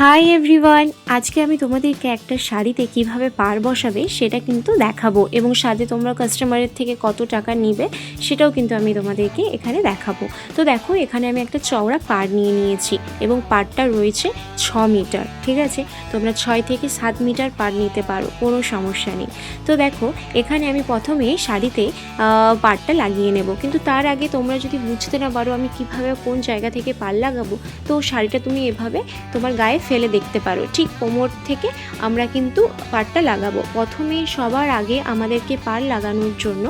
Hi everyone, আজকে আমি তোমাদেরকে একটা শাড়িতে কিভাবে পাড় বসাবে সেটা কিন্তু দেখাবো এবং সাথে তোমরা কাস্টমারের থেকে কত টাকা নিবে সেটাও কিন্তু আমি তোমাদেরকে এখানে দেখাবো। তো দেখো, এখানে আমি একটা চওড়া পাড় নিয়ে নিয়েছি এবং পাড়টা রয়েছে 6 মিটার। ঠিক আছে, তোমরা 6 থেকে 7 মিটার পাড় নিতে পারো, কোনো সমস্যা নেই। তো দেখো, এখানে আমি প্রথমে শাড়িতে পাড়টা লাগিয়ে নেব, কিন্তু তার আগে তোমরা যদি বুঝতে না পারো আমি কিভাবে কোন জায়গা থেকে পাড় লাগাবো, তো শাড়িটা তুমি এভাবে তোমার গায়ে ফেলে দেখতে পারো। ঠিক কোমর থেকে আমরা কিন্তু পাড়টা লাগাবো। প্রথমে সবার আগে আমাদেরকে পাড় লাগানোর জন্য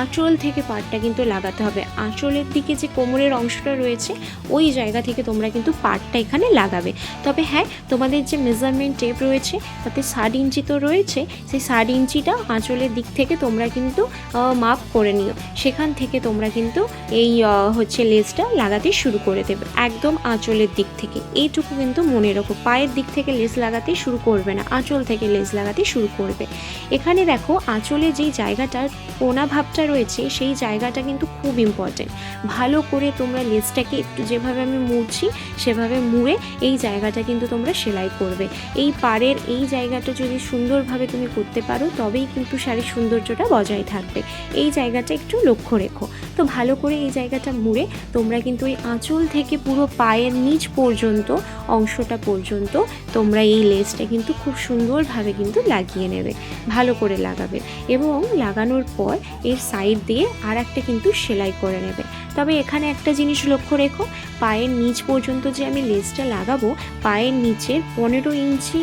আঁচল থেকে পাড়টা কিন্তু লাগাতে হবে। আঁচলের দিকে যে কোমরের অংশটা রয়েছে ওই জায়গা থেকে তোমরা কিন্তু পাড়টা এখানে লাগাবে। তবে হ্যাঁ, তোমাদের যে মেজারমেন্ট টেপ রয়েছে তাতে 7 ইঞ্চি তো রয়েছে, সেই 7 ইঞ্চিটা আঁচলের দিক থেকে তোমরা কিন্তু মাপ করে নিও। সেখান থেকে তোমরা কিন্তু এই লেসটা লাগাতে শুরু করে দেবে, একদম আঁচলের দিক থেকে। এইটুকু কিন্তু মনে রাখো, পায়ের দিক থেকে লেস লাগাতে শুরু করবে না, আঁচল থেকে লেস লাগাতে শুরু করবে। এখানে দেখো, আঁচলে যেই জায়গাটা কোনা ভাবটা রয়েছে সেই জায়গাটা কিন্তু খুব ইম্পর্টেন্ট। ভালো করে তোমরা লেসটাকে একটু যেভাবে আমি মুড়ছি সেভাবে মুড়ে এই জায়গাটা কিন্তু তোমরা সেলাই করবে। এই পাড়ের এই জায়গাটা যদি সুন্দরভাবে তুমি করতে পারো তবেই কিন্তু শাড়ির সৌন্দর্যটা বজায় থাকবে। এই জায়গাটা একটু লক্ষ্য রেখো। তো ভালো করে এই জায়গাটা মুড়ে তোমরা কিন্তু এই আঁচল থেকে পুরো পায়ের নিচ পর্যন্ত অংশটা পর্যন্ত তোমরা এই লেসটা কিন্তু খুব সুন্দরভাবে কিন্তু লাগিয়ে নেবে, ভালো করে লাগাবে এবং লাগানোর পর এর সাইড দিয়ে আর একটা কিন্তু সেলাই করে নেবে। তবে এখানে একটা জিনিস লক্ষ্য রেখো, পায়ের নিচ পর্যন্ত যে আমি লেসটা লাগাবো, পায়ের নিচের 15 ইঞ্চি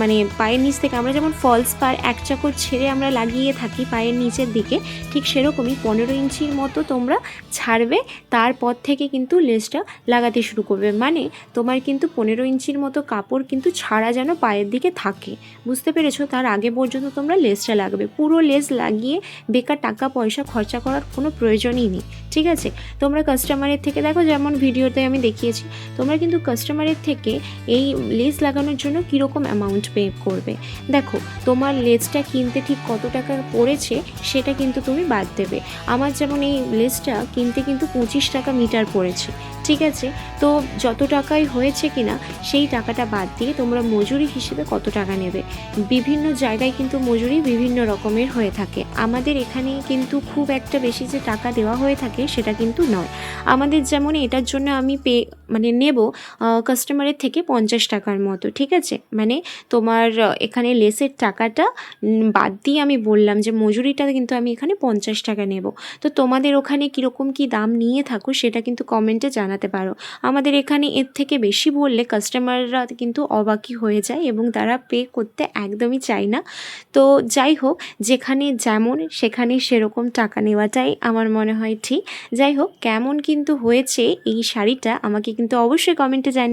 মানে পায়ের নিচ থেকে আমরা যেমন ফলস পাড় এক চাকর ছেড়ে আমরা লাগিয়ে থাকি পায়ের নিচের দিকে, ঠিক সেরকমই 15 ইঞ্চির মতো তোমরা ছাড়বে, তারপর থেকে কিন্তু লেসটা লাগাতে শুরু করবে। মানে তোমার কিন্তু 15 ইঞ্চির মতো কাপড় কিন্তু ছাড়া যেন পায়ের দিকে থাকে, বুঝতে পেরেছো? তার আগে পর্যন্ত তোমরা লেসটা লাগাবে। পুরো লেস লাগিয়ে বেকার টাকা পয়সা খরচা করার কোনো প্রয়োজনই নেই। ঠিক আছে, তোমরা কাস্টমারের থেকে দেখো, যেমন ভিডিওতে আমি দেখিয়েছি, তোমরা কিন্তু কাস্টমারের থেকে এই লেস লাগানোর জন্য কীরকম অ্যামাউন্ট পে করবে। দেখো, তোমার লেসটা কিনতে ঠিক কত টাকা পড়েছে সেটা কিন্তু তুমি বাদ দেবে। আমার যেমন এই লেসটা কিনতে কিন্তু 25 টাকা মিটার পড়েছে। ঠিক আছে, তো যত টাকাই হয়েছে কিনা সেই টাকাটা বাদ দিয়ে তোমরা মজুরি হিসেবে কত টাকা নেবে। বিভিন্ন জায়গায় কিন্তু মজুরি বিভিন্ন রকমের হয়ে থাকে, আমাদের এখানে কিন্তু খুব একটা বেশি যে টাকা দেওয়া হয়ে থাকে সেটা কিন্তু নয়। আমাদের যেমন এটার জন্য আমি নেব কাস্টমারের থেকে 50 টাকার মতো। ঠিক আছে, মানে তোমার এখানে লেসের টাকাটা বাদ দিয়ে আমি বললাম যে মজুরিটা কিন্তু আমি এখানে 50 টাকা নেব। তো তোমাদের ওখানে কীরকম কী দাম নিয়ে থাকো সেটা কিন্তু কমেন্টে জানাতে পারো। আমাদের এখানে এর থেকে বেশি বললে কাস্টমাররা কিন্তু অবাকই হয়ে যায় এবং তারা পে করতে একদমই চায় না। তো যাই হোক, যেখানে যেমন সেখানে সেরকম টাকা নেওয়াটাই আমার মনে হয় ঠিক। যাই হোক, কেমন কিন্তু হয়েছে এই শাড়িটা আমাকে কিন্তু অবশ্যই কমেন্টে জানিয়ে